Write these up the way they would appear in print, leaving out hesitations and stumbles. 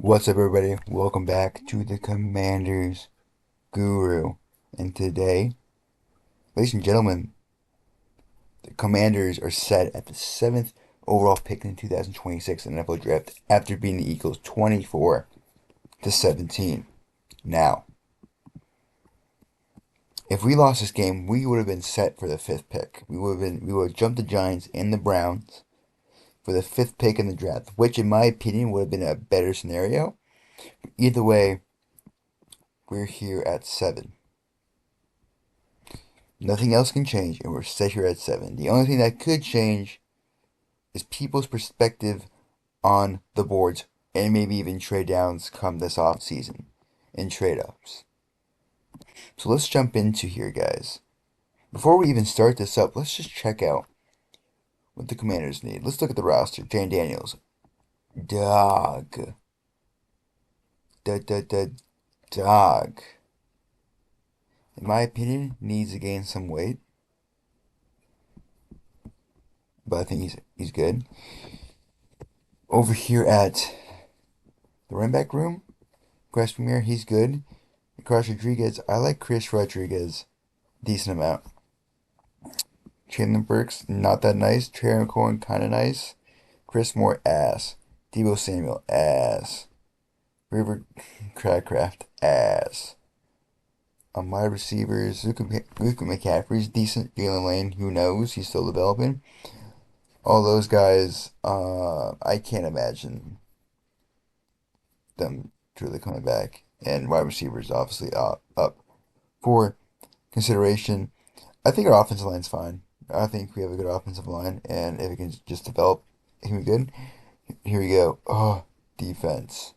What's up, everybody? Welcome back to the Commanders Guru. And today, ladies and gentlemen, the Commanders are set at the seventh overall pick in the 2026 NFL Draft after beating the Eagles 24-17. Now, if we lost this game, we would have been set for the fifth pick. We would have jumped the Giants and the Browns for the fifth pick in the draft, which, in my opinion, would have been a better scenario. Either way, we're here at 7. Nothing else can change, and we're set here at 7. The only thing that could change is people's perspective on the boards and maybe even trade downs come this off season and trade ups. So let's jump into here, guys. Before we even start this up, let's just check out what the Commanders need. Let's look at the roster. Jane Daniels, dog, da da da dog. In my opinion, needs to gain some weight, but I think he's good. Over here at the running back room, Chris Premier, he's good. Chris Rodriguez, I like Chris Rodriguez, decent amount. Chandler Burks, not that nice. Trey Cohen, kind of nice. Chris Moore, ass. Debo Samuel, ass. River Crabcraft, ass. On my receivers, Luke McCaffrey's decent. Jalen Lane, who knows? He's still developing. All those guys, I can't imagine them truly coming back. And wide receivers, obviously, up for consideration. I think our offensive line's fine. I think we have a good offensive line, and if it can just develop, it can be good. Here we go. Oh, defense.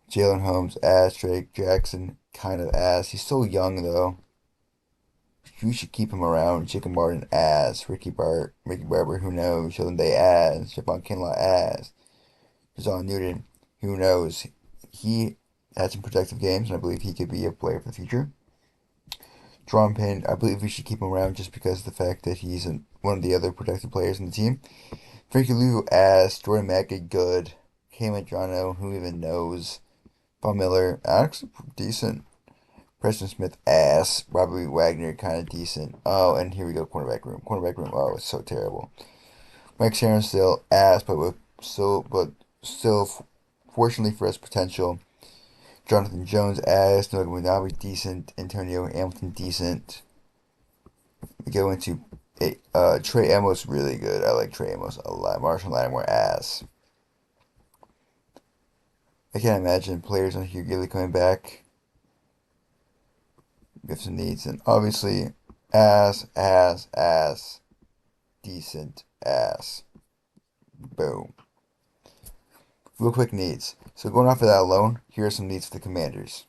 Jalen Holmes, ass. Drake Jackson, kind of ass. He's still young, though. You should keep him around. Chicken Martin, ass. Ricky Barber, who knows? Sheldon Day, ass. Javon Kinlaw, ass. Jazon Newton, who knows? He had some protective games, and I believe he could be a player for the future. Drum Payne, I believe we should keep him around just because of the fact that he's one of the other protected players in the team. Frankie Lou, ass. Jordan Mackey, good. Cam Adriano, who even knows? Von Miller, actually decent. Preston Smith, ass. Robbie Wagner, kind of decent. Oh, and here we go, cornerback room. Cornerback room, oh, it's so terrible. Mike Sharon still ass, but still, fortunately for us, potential. Jonathan Jones, ass. Noah Munabi, decent. Antonio Hamilton, decent. We go into Trey Amos, really good. I like Trey Amos a lot. Marshall Lattimore, ass. I can't imagine players on here really coming back. We have some needs, and obviously, ass, decent, ass. Boom. Real quick needs. So going off of that alone, here are some needs for the Commanders.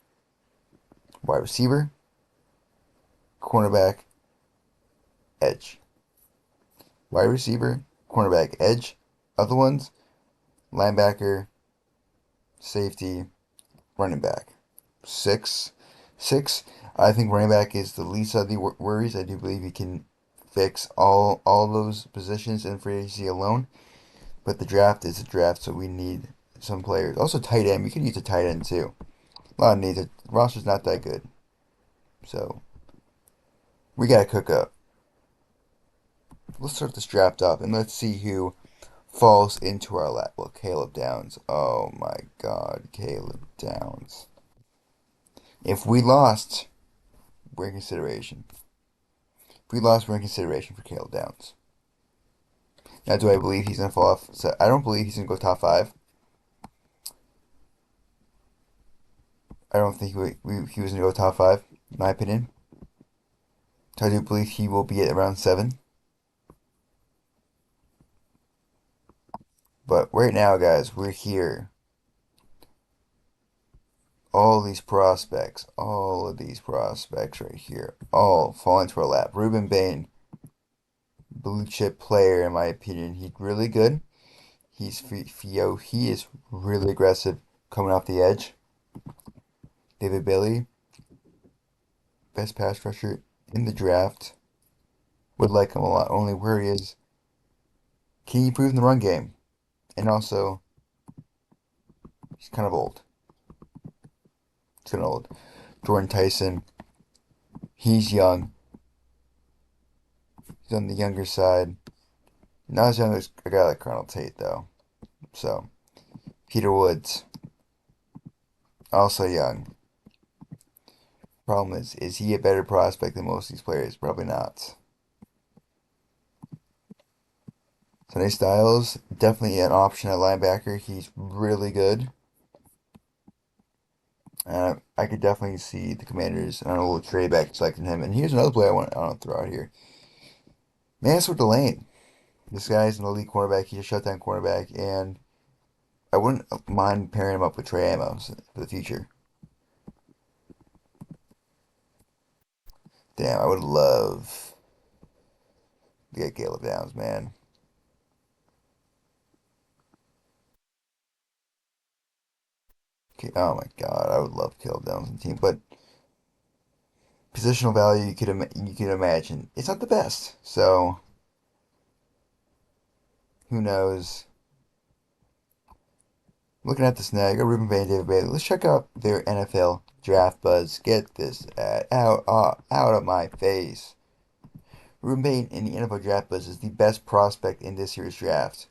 Wide receiver, cornerback, edge. Wide receiver, cornerback, edge. Other ones, linebacker, safety, running back. Six. I think running back is the least of the worries. I do believe he can fix all those positions in free agency alone. But the draft is a draft, so we need some players. Also, tight end. We could use a tight end too. A lot of needs. The roster's not that good, so we gotta cook up. Let's start this draft up, and let's see who falls into our lap. Well, Caleb Downs. Oh my God, Caleb Downs. If we lost, we're in consideration. If we lost, we're in consideration for Caleb Downs. Now, do I believe he's gonna fall off? So I don't believe he's gonna go top 5. I don't think he was gonna go top 5, in my opinion. So I do believe he will be at around 7. But right now, guys, we're here. All of these prospects right here, all fall into our lap. Ruben Bain, blue chip player, in my opinion. He's really good. He is really aggressive coming off the edge. David Bailey, best pass rusher in the draft. Would like him a lot. Only worry is, can he improve in the run game? And also, He's kind of old. He's kind of old. Jordan Tyson, he's young. He's on the younger side. Not as young as a guy like Colonel Tate, though. So, Peter Woods, also young. Problem is he a better prospect than most of these players? Probably not. Sonny Styles, definitely an option at linebacker. He's really good. I could definitely see the Commanders on a little trade back selecting him. And here's another player I want to throw out here. Mansfield Delane. This guy's an elite cornerback. He's a shutdown cornerback, and I wouldn't mind pairing him up with Trey Amos for the future. Damn, I would love to get Caleb Downs, man. Oh my God, I would love Caleb Downs on the team, but positional value you could imagine it's not the best. So who knows? Looking at this now, you got Ruben Bain, David Bailey. Let's check out their NFL draft buzz. Get this out of my face. Ruben Bain in the NFL draft buzz is the best prospect in this year's draft.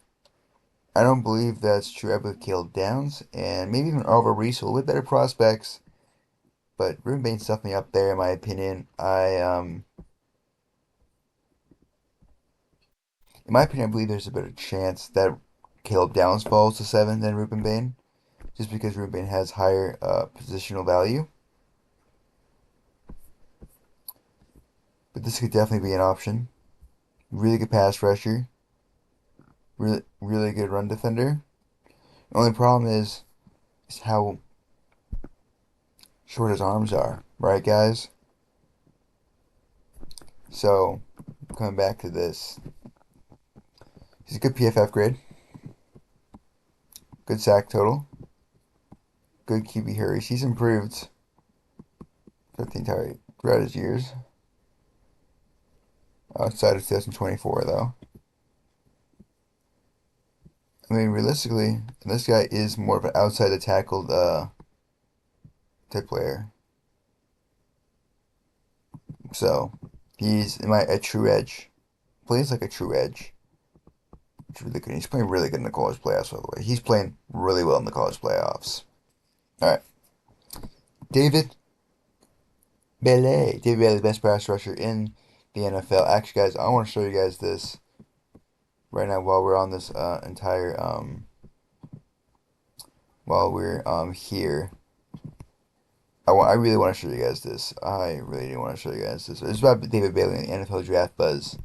I don't believe that's true. I believe Caleb Downs and maybe even Oliver Reese are a little better prospects, but Ruben Bain's definitely up there in my opinion. In my opinion, I believe there's a better chance that Caleb Downs falls to seven than Ruben Bain, just because Ruben Bain has higher positional value. But this could definitely be an option. Really good pass rusher, really good run defender. The only problem is how short his arms are, right, guys? So coming back to this, he's a good PFF grade, good sack total, good QB hurries. He's improved throughout his years, outside of 2024 though. I mean, realistically, this guy is more of an outside the tackle type player. So he's a true edge. Plays like a true edge. It's really good. He's playing really good in the college playoffs, by the way. He's playing really well in the college playoffs. All right, David Bailey. David Bailey, the best pass rusher in the NFL. Actually, guys, I want to show you guys this right now while we're on this entire while we're here. I really want to show you guys this. I really do want to show you guys this. It's about David Bailey in the NFL draft buzz.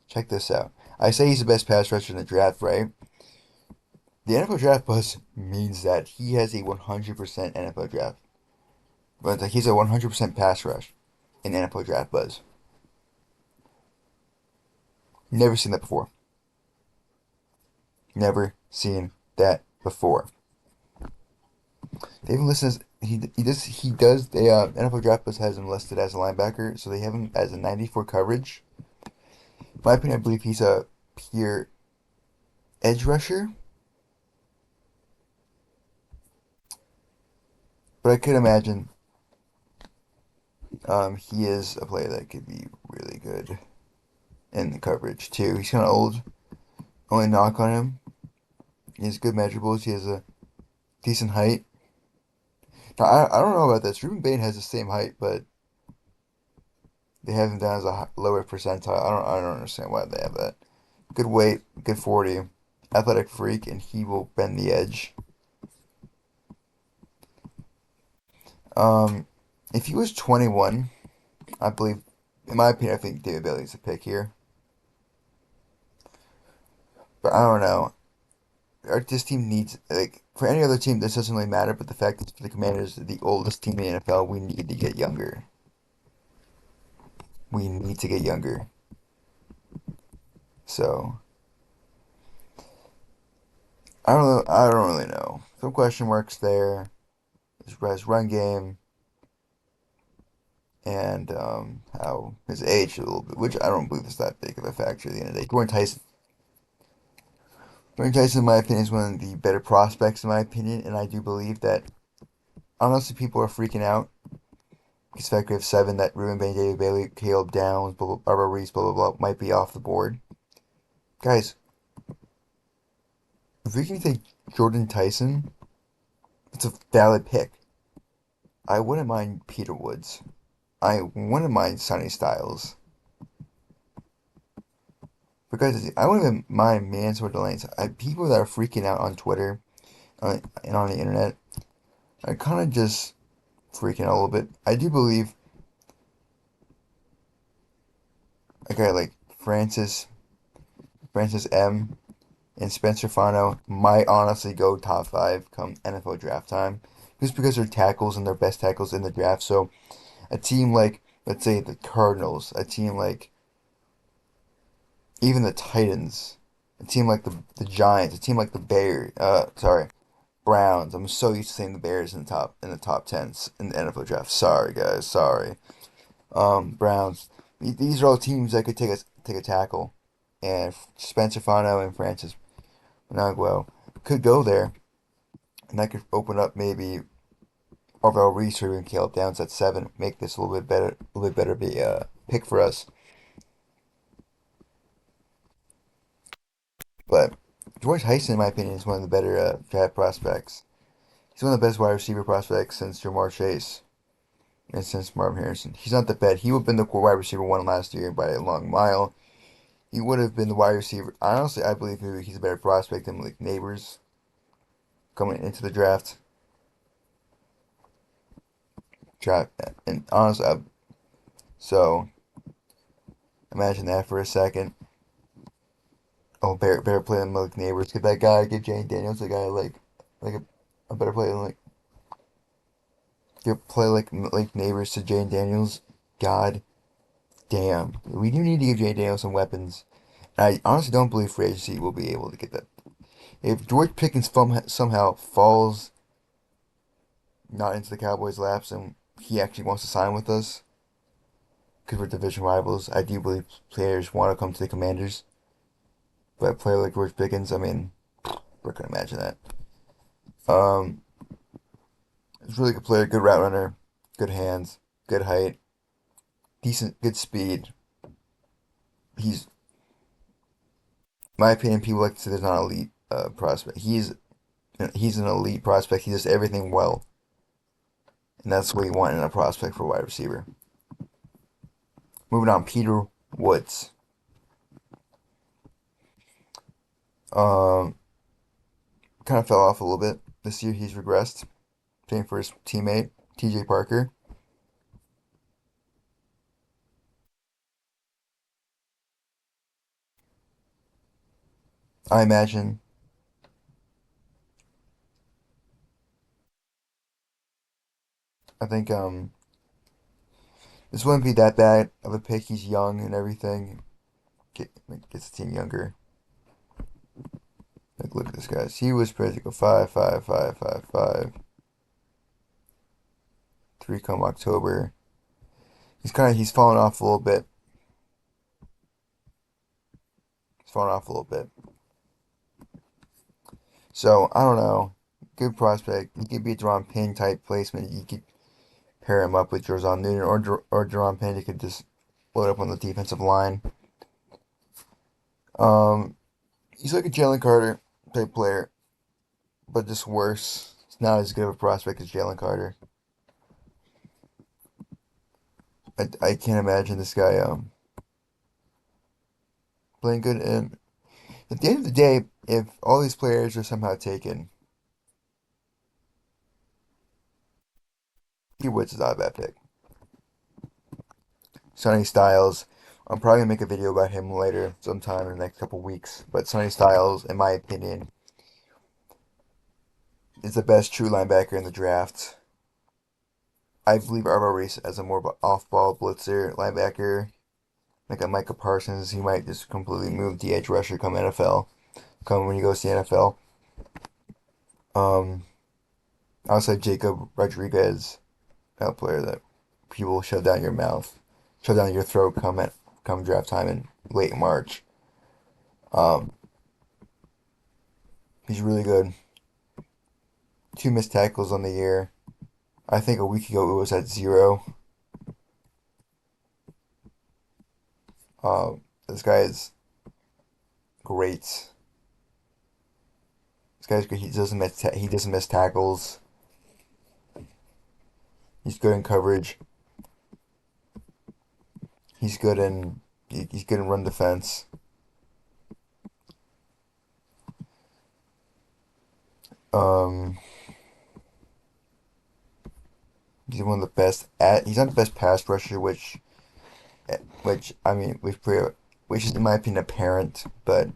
Check this out. I say he's the best pass rusher in the draft, right? The NFL draft buzz means that he has a 100% NFL draft. But like he's a 100% pass rush in NFL draft buzz. Never seen that before. Never seen that before. They even listens. He does. The NFL Draft Buzz has him listed as a linebacker, so they have him as a 94 coverage. In my opinion, I believe he's a pure edge rusher, but I could imagine he is a player that could be really good in the coverage too. He's kind of old. Only knock on him, he has good measurables. He has a decent height. Now I don't know about this. Ruben Bain has the same height, but they have him down as a lower percentile. I don't understand why they have that. Good weight, good 40, athletic freak, and he will bend the edge. Um, if he was 21, I believe, in my opinion, I think David Bailey's a pick here. But I don't know. This team needs, like, for any other team, this doesn't really matter, but the fact that for the Commanders, the oldest team in the NFL, we need to get younger. We need to get younger. So, I don't know. I don't really know. Some question marks there. His run game and how his age a little bit, which I don't believe is that big of a factor at the end of the day. Jordan Tyson, Jordan Tyson, in my opinion, is one of the better prospects, in my opinion, and I do believe that honestly people are freaking out. Because the fact we have seven that Ruben Bain, David Bailey, Caleb Downs, Barbara Reese, blah blah blah, might be off the board. Guys, if we can take Jordan Tyson, it's a valid pick. I wouldn't mind Peter Woods. I wouldn't mind Sonny Styles. Because I wouldn't even mind Mansour Delanes. People that are freaking out on Twitter and on the internet are kind of just freaking out a little bit. I do believe a guy like Francis M. and Spencer Fano might honestly go top five come NFL draft time, just because they're tackles and they're best tackles in the draft. So a team like, let's say, the Cardinals, a team like even the Titans, a team like the Giants, a team like the Bears, sorry, Browns. I'm so used to saying the Bears in the top tens in the NFL draft. Sorry guys, sorry. Browns. These are all teams that could take a tackle, and Spencer Fano and Francis Nagwell could go there, and that could open up maybe overall Reese or even Caleb Downs at seven, make this a little bit better be a pick for us. But George Heisen, in my opinion, is one of the better draft prospects. He's one of the best wide receiver prospects since Jamar Chase and since Marvin Harrison. He's not the best. He would have been the wide receiver one last year by a long mile. He would have been the wide receiver. Honestly, I believe he's a better prospect than like Neighbors coming into the draft. Draft and honestly, so imagine that for a second. Oh, better play than Malik Neighbors. Get that guy. Get Jane Daniels a guy like a better play than like get play like Neighbors to Jane Daniels. God damn, we do need to give Jane Daniels some weapons. I honestly don't believe free agency will be able to get that. If George Pickens somehow falls not into the Cowboys' laps and he actually wants to sign with us because we're division rivals, I do believe players want to come to the Commanders. But a player like George Pickens, I mean, we can imagine that. Um, he's a really good player, good route runner, good hands, good height, decent, good speed. He's, in my opinion, people like to say there's not an elite prospect. He's an elite prospect. He does everything well, and that's what you want in a prospect for a wide receiver. Moving on, Peter Woods. Um, kind of fell off a little bit this year. He's regressed. Same for his teammate T.J. Parker. I imagine. I think this wouldn't be that bad of a pick. He's young and everything. Gets the team younger. Like look at this guy. He was supposed to go 3 come October. He's fallen off a little bit. He's fallen off a little bit. So I don't know. Good prospect. He could be a Jerome Payne type placement. You could pair him up with Jordan Newton or Jerome Payne. You could just load up on the defensive line. Um, he's like a Jalen Carter type player, but just worse. He's not as good of a prospect as Jalen Carter. I can't imagine this guy playing good. And at the end of the day, if all these players are somehow taken, he Woods is not a bad pick. Sonny Styles, I'm probably gonna make a video about him later, sometime in the next couple weeks. But Sonny Styles, in my opinion, is the best true linebacker in the draft. I believe Arvo Reese as a more off-ball blitzer linebacker, like a Micah Parsons. He might just completely move the edge rusher come NFL, come when he goes to the NFL. Um, Outside Jacob Rodriguez, a player that people shove down your mouth, shove down your throat come draft time in late March. Um, He's really good. Two missed tackles on the year. I think a week ago it was at zero. Uh, this guy is great. This guy's great. He doesn't miss tackles. He's good in coverage. He's good in run defense. Um, he's one of the best at. He's not the best pass rusher, which I mean, which is in my opinion apparent, but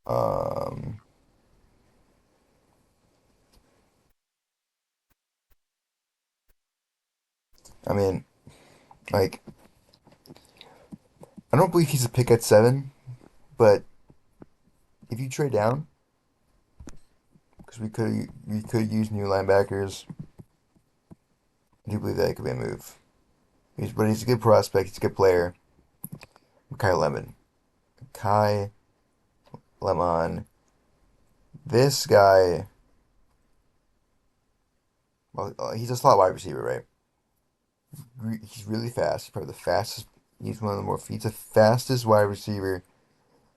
um, I mean, like I don't believe he's a pick at 7, but if you trade down, because we could use new linebackers, I do believe that could be a move. But he's a good prospect. He's a good player. Kai Lemon. Kai Lemon. This guy, well, he's a slot wide receiver, right? He's really fast. He's probably the fastest. He's the fastest wide receiver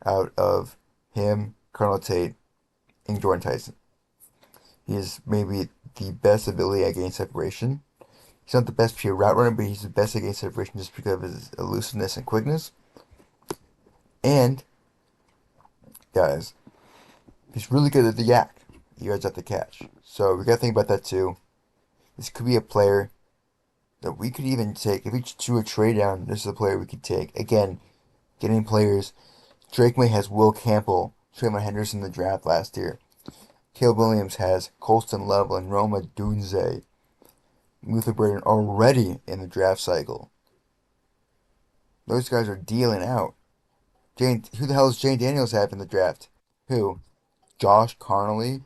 out of him, Colonel Tate, and Jordan Tyson. He has maybe the best ability at getting separation. He's not the best pure route runner, but he's the best at getting separation just because of his elusiveness and quickness. And, guys, he's really good at the yak. He yards at the catch. So we got to think about that too. This could be a player that we could even take. If we do a trade down, this is a player we could take. Again, getting players. Drake May has Will Campbell, Trayvon Henderson in the draft last year. Caleb Williams has Colston Love and Roma Dunze. Luther Burden already in the draft cycle. Those guys are dealing out. Who the hell does Jane Daniels have in the draft? Who? Josh Carnley?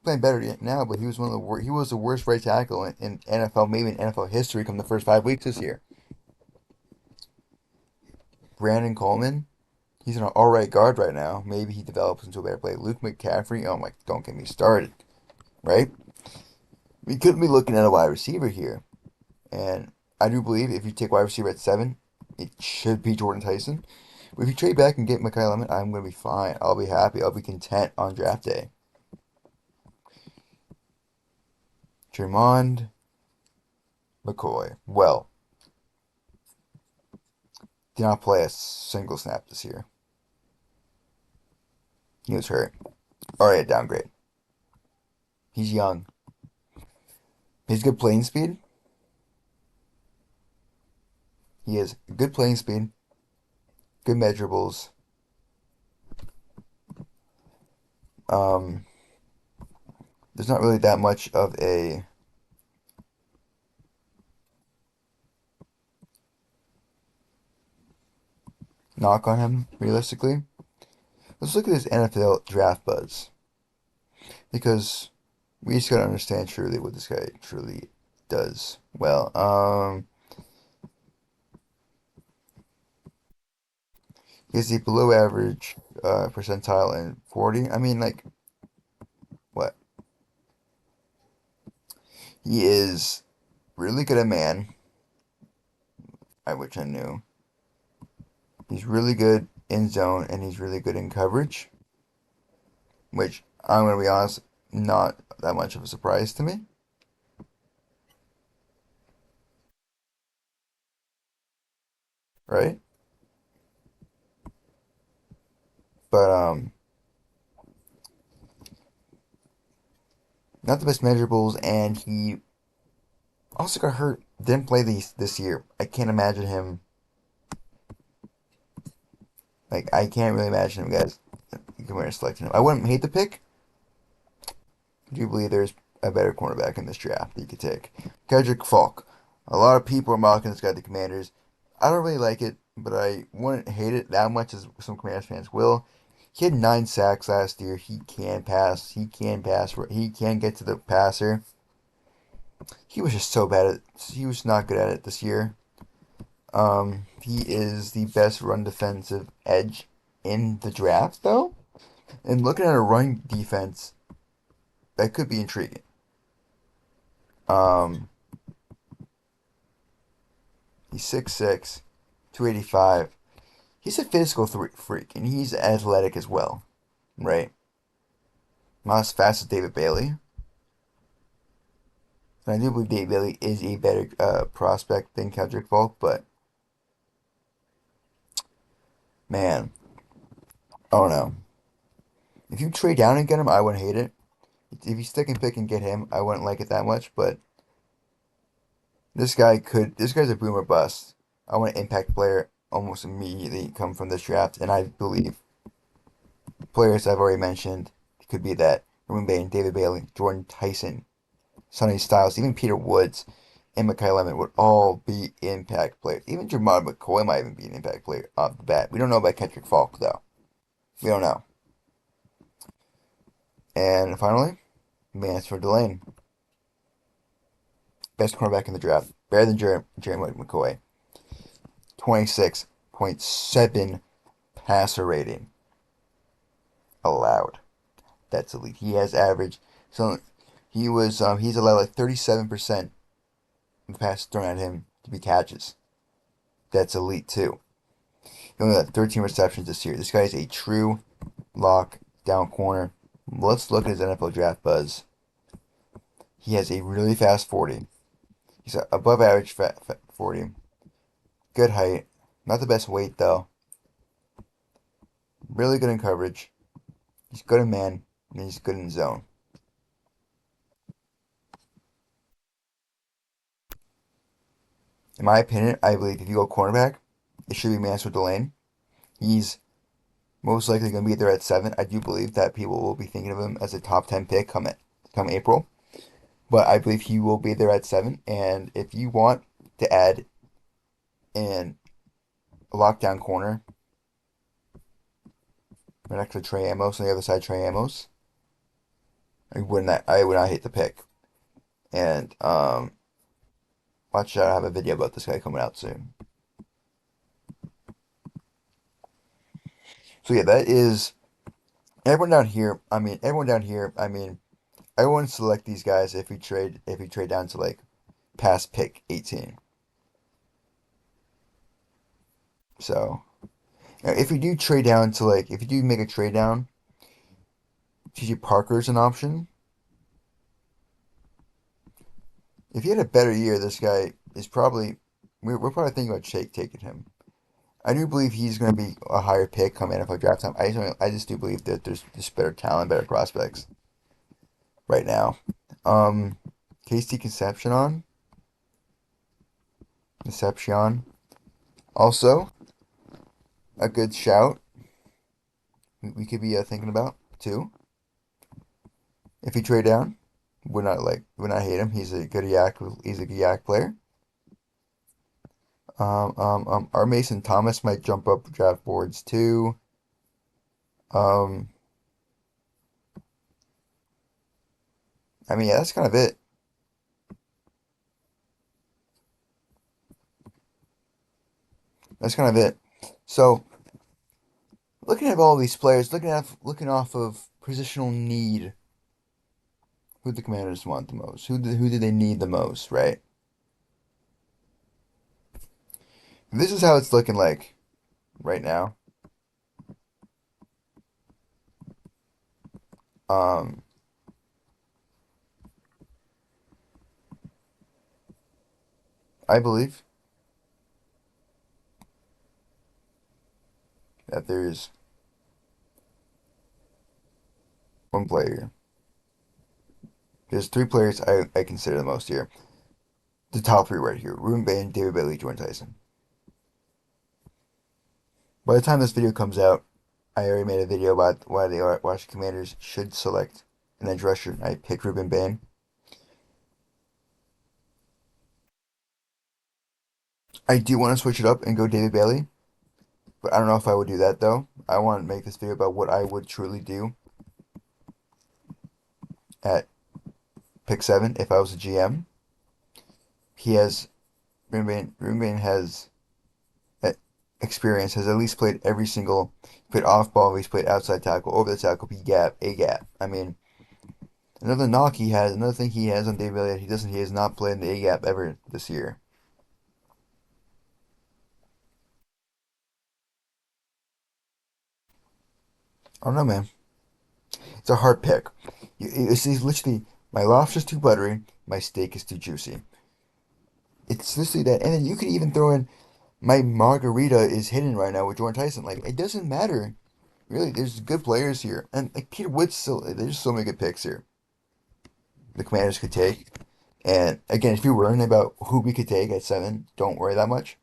Playing better now, but he was the worst right tackle in NFL, maybe in NFL history, come the first 5 weeks this year. Brandon Coleman, he's an all right guard right now. Maybe he develops into a better player. Luke McCaffrey, oh my, don't get me started, right? We could be looking at a wide receiver here, and I do believe if you take wide receiver at 7, it should be Jordan Tyson. But if you trade back and get Mekhi Lemon, I'm gonna be fine. I'll be happy. I'll be content on draft day. Tremond McCoy, well, did not play a single snap this year. He was hurt. Already a downgrade. He's young. He's good playing speed. He has good playing speed, good measurables. Um, there's not really that much of a knock on him, realistically. Let's look at his NFL draft buzz because we just gotta understand truly what this guy truly does well. He has the below average percentile in 40. I mean, like, what? He is really good at man, which I knew. He's really good in zone and he's really good in coverage, which I'm gonna be honest, not that much of a surprise to me, right? But not the best measurables, and he also got hurt. Didn't play this year. I can't imagine him. Like I can't really imagine him, guys. Compared to selecting him, I wouldn't hate the pick. I do believe there's a better cornerback in this draft that you could take. Kedrick Falk. A lot of people are mocking this guy, the Commanders. I don't really like it, but I wouldn't hate it that much as some Commanders fans will. He had 9 sacks last year. He can pass. He can pass. He can get to the passer. He was just so bad at. He was not good at it this year. He is the best run defensive edge in the draft though, and looking at a running defense, that could be intriguing. Um, he's 6'6", 285. He's a physical freak, and he's athletic as well, right? Not as fast as David Bailey. And I do believe David Bailey is a better prospect than Kendrick Falk, but man, I don't know. If you trade down and get him, I wouldn't hate it. If you stick and pick and get him, I wouldn't like it that much, but this guy's a boomer bust. I want an impact player almost immediately come from this draft, and I believe players I've already mentioned could be that. Ruben Bain, David Bailey, Jordan Tyson, Sonny Styles, even Peter Woods, and Mekhi Lemon would all be impact players. Even Jamal McCoy might even be an impact player off the bat. We don't know about Kendrick Falk, though. We don't know. And finally, Mansford Delane. Best cornerback in the draft. Better than Jerry McCoy. 26.7 passer rating allowed. That's elite. He has average. So he's allowed like 37% of the passes thrown at him to be catches. That's elite too. He only had 13 receptions this year. This guy is a true lock down corner. Let's look at his NFL draft buzz. He has a really fast 40. He's above average 40. Good height. Not the best weight though. Really good in coverage. He's good in man, and he's good in zone. In my opinion, I believe if you go cornerback, it should be Mansfield Delane. He's most likely going to be there at 7. I do believe that people will be thinking of him as a top 10 pick come April. But I believe he will be there at 7. And if you want to add in a lockdown corner right next to Trey Amos on the other side, Trey Amos, I would not hate the pick. And watch out, I have a video about this guy coming out soon. So yeah, that is everyone down here. I wouldn't select these guys if we trade down to like past pick 18. So if we do trade down to like if you do make a trade down, TJ Parker's an option. If he had a better year, this guy is probably we're probably thinking about taking him. I do believe he's going to be a higher pick come NFL draft time. I just do believe that there's just better talent, better prospects right now. Um, KC Concepcion, also a good shout. We could be thinking about too. If he trade down, would not hate him. He's a good yak. He's a good yak player. Our Mason Thomas might jump up draft boards too. Um, yeah, that's kind of it. That's kind of it. So, looking at all these players, looking off of positional need, who the Commanders want the most? Who do they need the most? Right. This is how it's looking like right now. Um, I believe that there's one player. There's 3 players I consider the most here. The top 3 right here: Ruben Bain, David Bailey, Jordan Tyson. By the time this video comes out, I already made a video about why the Washington Commanders should select an edge rusher. I picked Ruben Bain. I do want to switch it up and go David Bailey, but I don't know if I would do that though. I want to make this video about what I would truly do at pick 7 if I was a GM. He has Ruben Bain has experience, has at least played every single, played off ball, he's played outside tackle, over the tackle, B gap, A gap. I mean, another knock he has, another thing he has on Dave Elliott, he has not played in the A gap ever this year. I don't know, man. It's a hard pick. It's literally my lobster's too buttery, my steak is too juicy. It's literally that, and then you could even throw in my margarita is hidden right now with Jordan Tyson. Like it doesn't matter. Really, there's good players here, and like Peter Wood's still. There's so many good picks here. The Commanders could take, and again, if you're worrying about who we could take at 7, don't worry that much.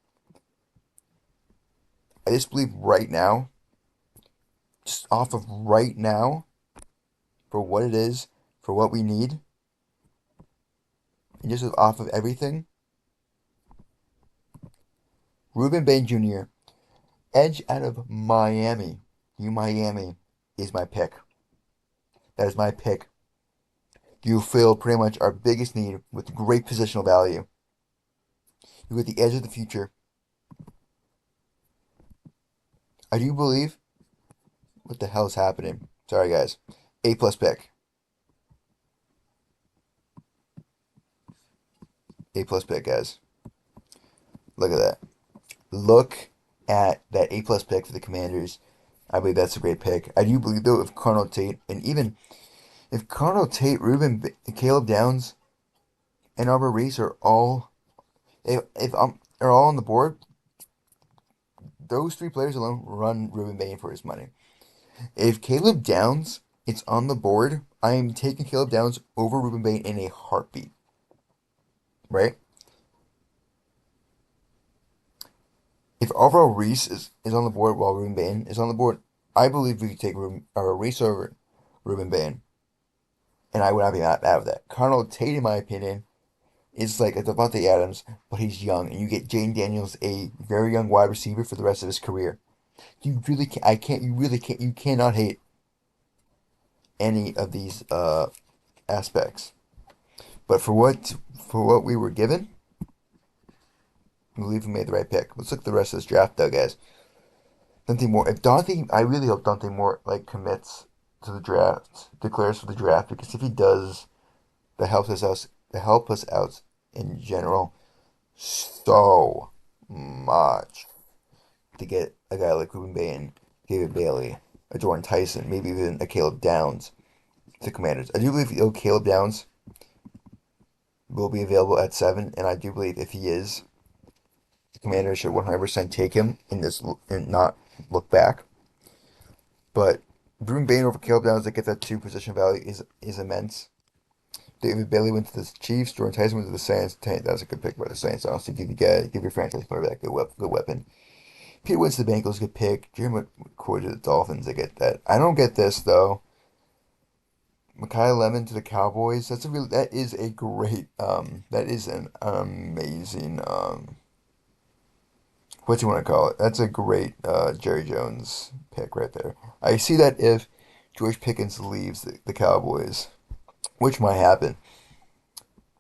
I just believe right now, just off of right now, for what it is, for what we need, and just off of everything, Ruben Bain Jr., edge out of Miami, Miami, is my pick. That is my pick. You fill pretty much our biggest need with great positional value. You get the edge of the future. I do believe. What the hell is happening? Sorry, guys. A plus pick. A plus pick, guys. Look at that. Look at that A plus pick for the Commanders. I believe that's a great pick. I do believe though if Carnell Tate and even if Carnell Tate, Caleb Downs, and Arbor Reese are all if are all on the board, those three players alone run Ruben Bain for his money. If Caleb Downs is on the board, I am taking Caleb Downs over Ruben Bain in a heartbeat. Right? If Alvaro Reese is on the board while Ruben Bain is on the board, I believe we could take Reese over Ruben Bain, and I would not be mad with that. Carnell Tate, in my opinion, is like a Devontae Adams, but he's young, and you get Jane Daniels, a very young wide receiver for the rest of his career. You really can't. I can't. You really can't. You cannot hate any of these aspects. But for what we were given, I believe we made the right pick. Let's look at the rest of this draft, though, guys. Dante Moore. If Dante, I really hope Dante Moore like commits to the draft, declares for the draft, because if he does, that helps us out. That help us out in general so much to get a guy like Ruben Bain, David Bailey, a Jordan Tyson, maybe even a Caleb Downs to Commanders. I do believe Caleb Downs will be available at 7, and I do believe if he is, the Commanders should 100% take him in this and not look back. But Ruben Bain over Caleb Downs to get that 2 position value is immense. David Bailey went to the Chiefs. Jordan Tyson went to the Saints. That was a good pick by the Saints. Honestly, give your franchise player that good weapon. Peter Wentz to the Bengals, good pick. Jerry McCoy to the Dolphins. I get that. I don't get this though. Mekhi Lemon to the Cowboys. That is a great that is an amazing what you want to call it. That's a great Jerry Jones pick right there. I see that if George Pickens leaves the Cowboys, which might happen.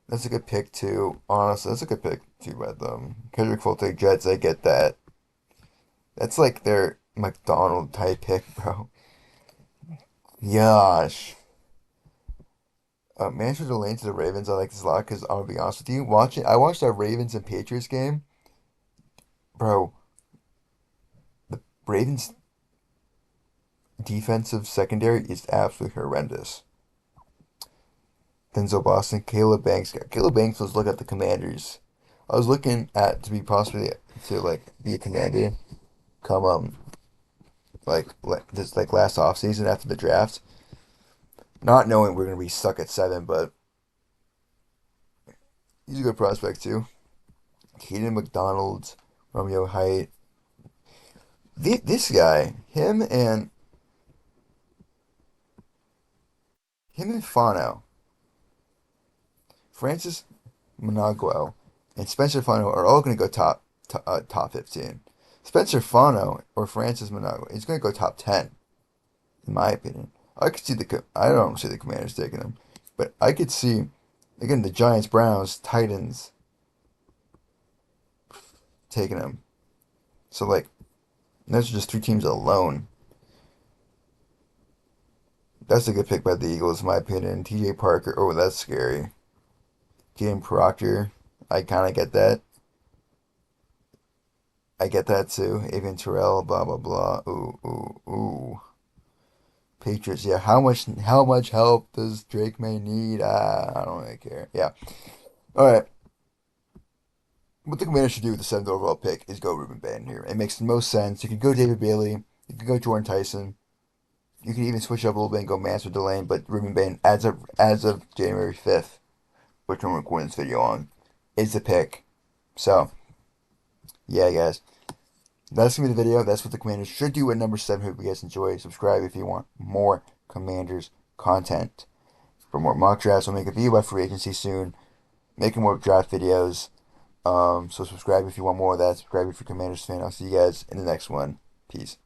That's a good pick too. Honestly, that's a good pick too by them. Kendrick Full-Take Jets, I get that. That's like their McDonald type pick, bro. Gosh. Manchester Lane to the Ravens, I like this a lot because I'll be honest with you. I watched that Ravens and Patriots game. Bro, the Ravens defensive secondary is absolutely horrendous. Denzel Boston, Caleb Banks. Caleb Banks was looking at the Commanders. I was looking at to be possibly to like be a commander come this like last offseason after the draft. Not knowing we're gonna be stuck at 7, but he's a good prospect too. Caden McDonald, Romeo Height. This guy, him and Fano, Francis Managuel, and Spencer Fano are all gonna go top 15. Spencer Fano or Francis Managuel is gonna go top 10, in my opinion. I don't see the Commanders taking him, but I could see again the Giants, Browns, Titans taking him. So like And those are just three teams alone. That's a good pick by the Eagles, in my opinion. TJ Parker. Oh, that's scary. Jim Proctor. I kind of get that. I get that too. Avian Terrell. Blah blah blah. Ooh ooh ooh. Patriots. Yeah. How much help does Drake May need? I don't really care. Yeah. All right. What the Commanders should do with the seventh overall pick is go Ruben Ban here. It makes the most sense. You could go David Bailey. You could go Jordan Tyson. You could even switch up a little bit and go Master Delane. But Ruben Ban, as of January 5th, which I'm recording this video on, is the pick. So yeah, guys. That's gonna be the video. That's what the Commanders should do at number seven. Hope you guys enjoy. Subscribe if you want more Commanders content. For more mock drafts, we'll make a video about free agency soon. Making more draft videos. So subscribe if you want more of that. Subscribe if you're a Commanders fan. I'll see you guys in the next one. Peace.